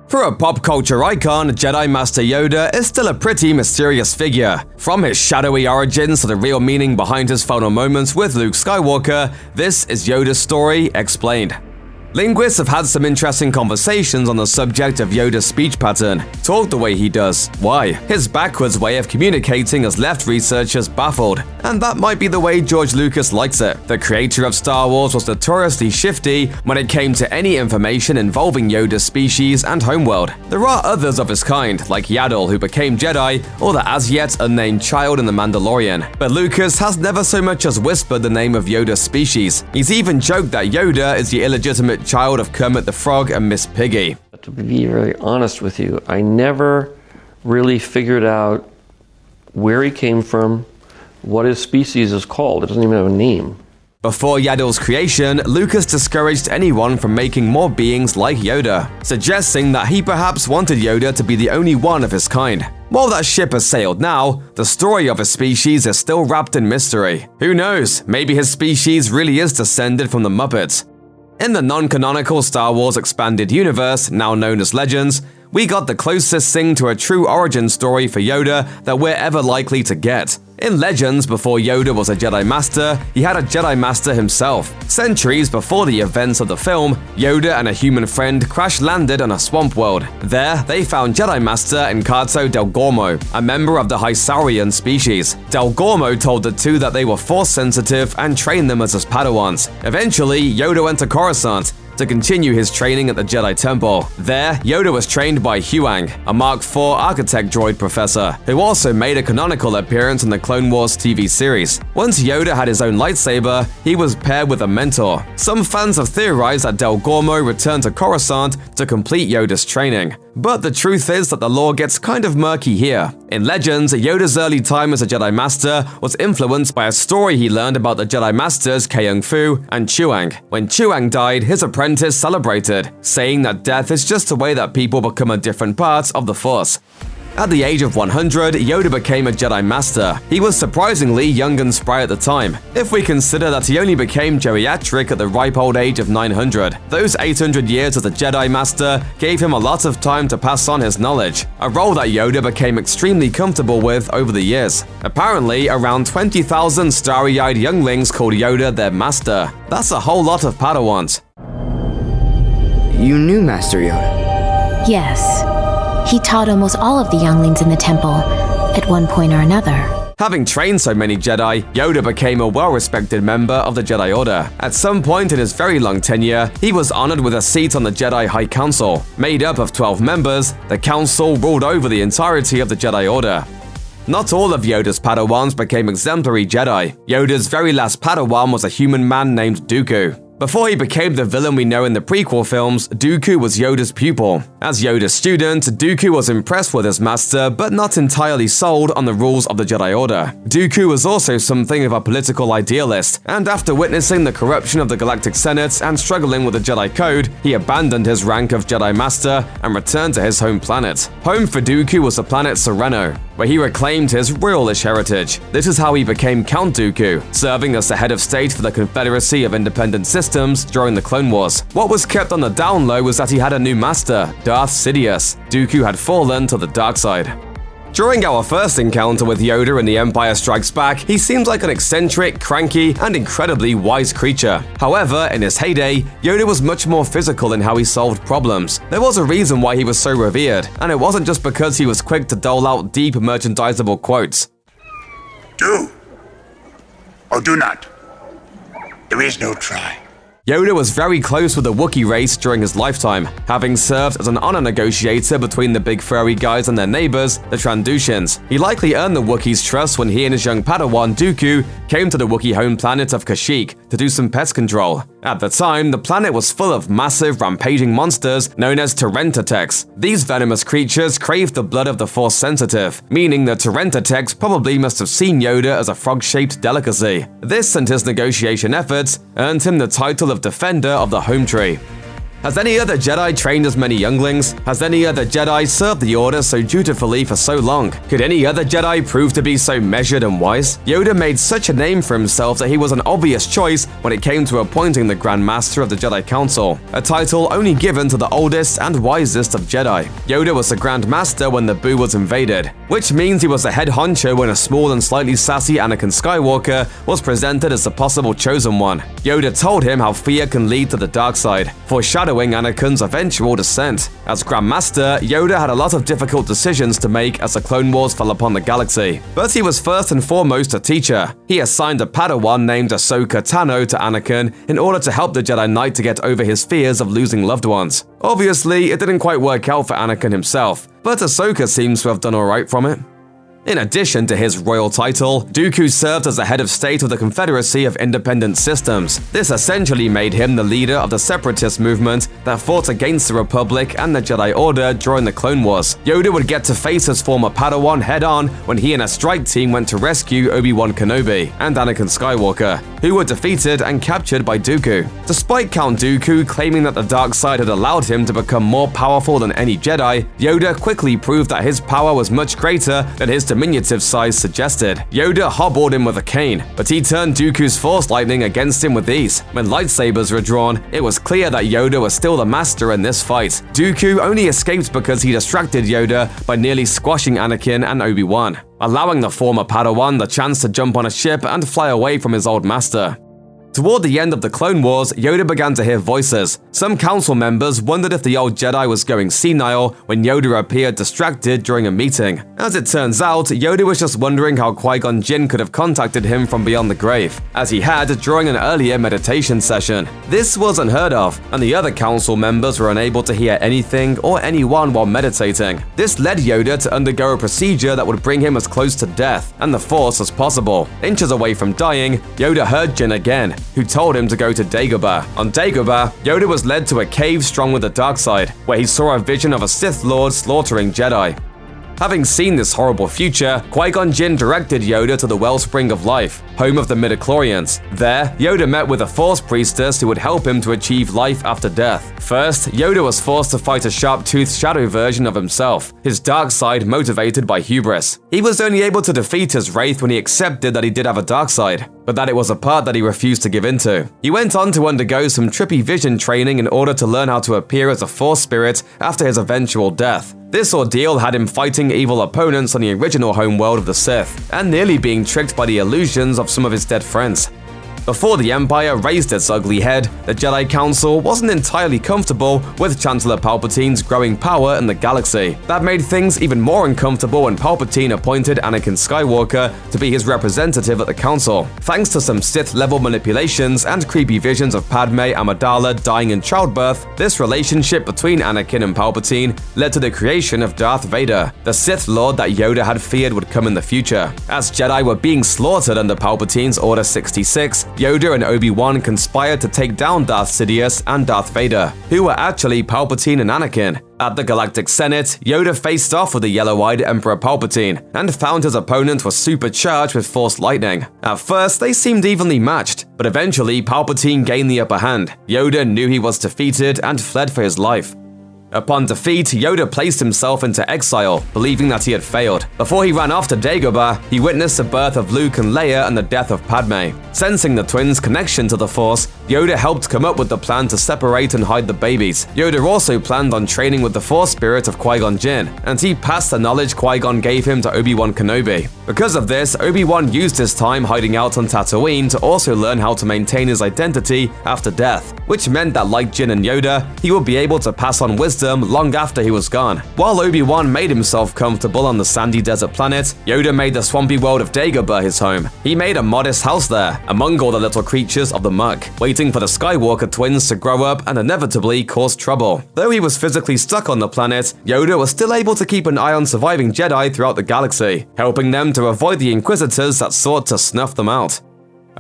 For a pop culture icon, Jedi Master Yoda is still a pretty mysterious figure. From his shadowy origins to the real meaning behind his final moments with Luke Skywalker, this is Yoda's story explained. Linguists have had some interesting conversations on the subject of Yoda's speech pattern. Talk the way he does. Why? His backwards way of communicating has left researchers baffled, and that might be the way George Lucas likes it. The creator of Star Wars was notoriously shifty when it came to any information involving Yoda's species and homeworld. There are others of his kind, like Yaddle, who became Jedi, or the as-yet unnamed child in The Mandalorian. But Lucas has never so much as whispered the name of Yoda's species. He's even joked that Yoda is the illegitimate child of Kermit the Frog and Miss Piggy. To be very honest with you, I never really figured out where he came from, what his species is called. It doesn't even have a name. Before Yaddle's creation, Lucas discouraged anyone from making more beings like Yoda, suggesting that he perhaps wanted Yoda to be the only one of his kind. While that ship has sailed now, the story of his species is still wrapped in mystery. Who knows, maybe his species really is descended from the Muppets. In the non-canonical Star Wars Expanded Universe, now known as Legends, we got the closest thing to a true origin story for Yoda that we're ever likely to get. In Legends, before Yoda was a Jedi Master, he had a Jedi Master himself. Centuries before the events of the film, Yoda and a human friend crash-landed on a swamp world. There, they found Jedi Master Encarto Del Gormo, a member of the Hysaurian species. Del Gormo told the two that they were Force-sensitive and trained them as his Padawans. Eventually, Yoda went to Coruscant to continue his training at the Jedi Temple. There, Yoda was trained by Huang, a Mark IV architect droid professor, who also made a canonical appearance in the Clone Wars TV series. Once Yoda had his own lightsaber, he was paired with a mentor. Some fans have theorized that Del Gormo returned to Coruscant to complete Yoda's training. But the truth is that the lore gets kind of murky here. In Legends, Yoda's early time as a Jedi Master was influenced by a story he learned about the Jedi Masters Keung Fu and Chuang. When Chuang died, his apprentice celebrated, saying that death is just a way that people become a different part of the Force. At the age of 100, Yoda became a Jedi Master. He was surprisingly young and spry at the time, if we consider that he only became geriatric at the ripe old age of 900. Those 800 years as a Jedi Master gave him a lot of time to pass on his knowledge, a role that Yoda became extremely comfortable with over the years. Apparently, around 20,000 starry-eyed younglings called Yoda their master. That's a whole lot of Padawans. You knew Master Yoda? Yes. He taught almost all of the younglings in the temple, at one point or another. Having trained so many Jedi, Yoda became a well-respected member of the Jedi Order. At some point in his very long tenure, he was honored with a seat on the Jedi High Council. Made up of 12 members, the council ruled over the entirety of the Jedi Order. Not all of Yoda's Padawans became exemplary Jedi. Yoda's very last Padawan was a human man named Dooku. Before he became the villain we know in the prequel films, Dooku was Yoda's pupil. As Yoda's student, Dooku was impressed with his master, but not entirely sold on the rules of the Jedi Order. Dooku was also something of a political idealist, and after witnessing the corruption of the Galactic Senate and struggling with the Jedi Code, he abandoned his rank of Jedi Master and returned to his home planet. Home for Dooku was the planet Sereno, where he reclaimed his royalish heritage. This is how he became Count Dooku, serving as the head of state for the Confederacy of Independent Systems during the Clone Wars. What was kept on the down low was that he had a new master, Darth Sidious. Dooku had fallen to the dark side. During our first encounter with Yoda in The Empire Strikes Back, he seems like an eccentric, cranky, and incredibly wise creature. However, in his heyday, Yoda was much more physical in how he solved problems. There was a reason why he was so revered, and it wasn't just because he was quick to dole out deep, merchandisable quotes. Do or do not. There is no try. Yoda was very close with the Wookiee race during his lifetime, having served as an honor negotiator between the big furry guys and their neighbors, the Trandushans. He likely earned the Wookiees' trust when he and his young Padawan, Dooku, came to the Wookiee home planet of Kashyyyk to do some pest control. At the time, the planet was full of massive, rampaging monsters known as Terentatex. These venomous creatures craved the blood of the Force-sensitive, meaning the Terentatex probably must have seen Yoda as a frog-shaped delicacy. This and his negotiation efforts earned him the title of Defender of the Home Tree. Has any other Jedi trained as many younglings? Has any other Jedi served the Order so dutifully for so long? Could any other Jedi prove to be so measured and wise? Yoda made such a name for himself that he was an obvious choice when it came to appointing the Grand Master of the Jedi Council, a title only given to the oldest and wisest of Jedi. Yoda was the Grand Master when Naboo was invaded, which means he was the head honcho when a small and slightly sassy Anakin Skywalker was presented as the possible chosen one. Yoda told him how fear can lead to the dark side, foreshadowing Anakin's eventual descent. As Grand Master, Yoda had a lot of difficult decisions to make as the Clone Wars fell upon the galaxy. But he was first and foremost a teacher. He assigned a Padawan named Ahsoka Tano to Anakin in order to help the Jedi Knight to get over his fears of losing loved ones. Obviously, it didn't quite work out for Anakin himself, but Ahsoka seems to have done alright from it. In addition to his royal title, Dooku served as the head of state of the Confederacy of Independent Systems. This essentially made him the leader of the separatist movement that fought against the Republic and the Jedi Order during the Clone Wars. Yoda would get to face his former Padawan head-on when he and a strike team went to rescue Obi-Wan Kenobi and Anakin Skywalker, who were defeated and captured by Dooku. Despite Count Dooku claiming that the dark side had allowed him to become more powerful than any Jedi, Yoda quickly proved that his power was much greater than his diminutive size suggested. Yoda hobbled him with a cane, but he turned Dooku's force lightning against him with ease. When lightsabers were drawn, it was clear that Yoda was still the master in this fight. Dooku only escaped because he distracted Yoda by nearly squashing Anakin and Obi-Wan, allowing the former Padawan the chance to jump on a ship and fly away from his old master. Toward the end of the Clone Wars, Yoda began to hear voices. Some council members wondered if the old Jedi was going senile when Yoda appeared distracted during a meeting. As it turns out, Yoda was just wondering how Qui-Gon Jinn could have contacted him from beyond the grave, as he had during an earlier meditation session. This was unheard of, and the other council members were unable to hear anything or anyone while meditating. This led Yoda to undergo a procedure that would bring him as close to death and the Force as possible. Inches away from dying, Yoda heard Jinn again, who told him to go to Dagobah. On Dagobah, Yoda was led to a cave strong with the dark side, where he saw a vision of a Sith Lord slaughtering Jedi. Having seen this horrible future, Qui-Gon Jinn directed Yoda to the Wellspring of Life, home of the midichlorians. There, Yoda met with a Force priestess who would help him to achieve life after death. First, Yoda was forced to fight a sharp-toothed shadow version of himself, his dark side motivated by hubris. He was only able to defeat his wraith when he accepted that he did have a dark side, but that it was a part that he refused to give into. He went on to undergo some trippy vision training in order to learn how to appear as a Force spirit after his eventual death. This ordeal had him fighting evil opponents on the original homeworld of the Sith, and nearly being tricked by the illusions of some of his dead friends. Before the Empire raised its ugly head, the Jedi Council wasn't entirely comfortable with Chancellor Palpatine's growing power in the galaxy. That made things even more uncomfortable when Palpatine appointed Anakin Skywalker to be his representative at the Council. Thanks to some Sith-level manipulations and creepy visions of Padme Amidala dying in childbirth, this relationship between Anakin and Palpatine led to the creation of Darth Vader, the Sith Lord that Yoda had feared would come in the future. As Jedi were being slaughtered under Palpatine's Order 66, Yoda and Obi-Wan conspired to take down Darth Sidious and Darth Vader, who were actually Palpatine and Anakin. At the Galactic Senate, Yoda faced off with the yellow-eyed Emperor Palpatine and found his opponent was supercharged with Force lightning. At first, they seemed evenly matched, but eventually Palpatine gained the upper hand. Yoda knew he was defeated and fled for his life. Upon defeat, Yoda placed himself into exile, believing that he had failed. Before he ran off to Dagobah, he witnessed the birth of Luke and Leia and the death of Padme. Sensing the twins' connection to the Force, Yoda helped come up with the plan to separate and hide the babies. Yoda also planned on training with the Force spirit of Qui-Gon Jinn, and he passed the knowledge Qui-Gon gave him to Obi-Wan Kenobi. Because of this, Obi-Wan used his time hiding out on Tatooine to also learn how to maintain his identity after death, which meant that like Jinn and Yoda, he would be able to pass on wisdom long after he was gone. While Obi-Wan made himself comfortable on the sandy desert planet, Yoda made the swampy world of Dagobah his home. He made a modest house there, among all the little creatures of the muck, waiting for the Skywalker twins to grow up and inevitably cause trouble. Though he was physically stuck on the planet, Yoda was still able to keep an eye on surviving Jedi throughout the galaxy, helping them to avoid the Inquisitors that sought to snuff them out.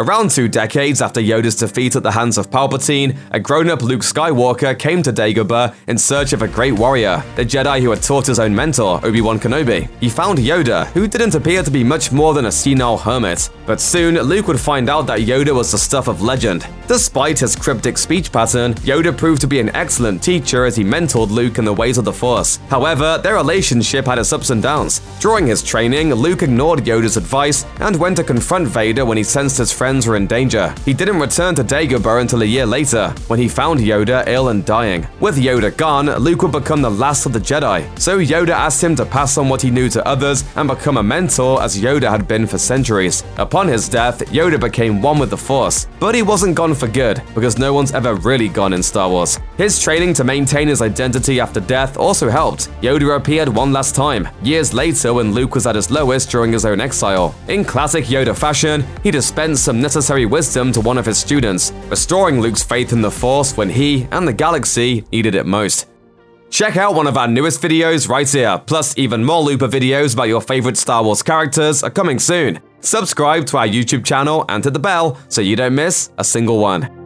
Around 2 decades after Yoda's defeat at the hands of Palpatine, a grown-up Luke Skywalker came to Dagobah in search of a great warrior, the Jedi who had taught his own mentor, Obi-Wan Kenobi. He found Yoda, who didn't appear to be much more than a senile hermit. But soon, Luke would find out that Yoda was the stuff of legend. Despite his cryptic speech pattern, Yoda proved to be an excellent teacher as he mentored Luke in the ways of the Force. However, their relationship had its ups and downs. During his training, Luke ignored Yoda's advice and went to confront Vader when he sensed his friends were in danger. He didn't return to Dagobah until a year later, when he found Yoda ill and dying. With Yoda gone, Luke would become the last of the Jedi, so Yoda asked him to pass on what he knew to others and become a mentor as Yoda had been for centuries. Upon his death, Yoda became one with the Force, but he wasn't gone for good, because no one's ever really gone in Star Wars. His training to maintain his identity after death also helped. Yoda appeared one last time, years later when Luke was at his lowest during his own exile. In classic Yoda fashion, he dispensed some necessary wisdom to one of his students, restoring Luke's faith in the Force when he and the galaxy needed it most. Check out one of our newest videos right here, plus even more Looper videos about your favorite Star Wars characters are coming soon. Subscribe to our YouTube channel and hit the bell so you don't miss a single one.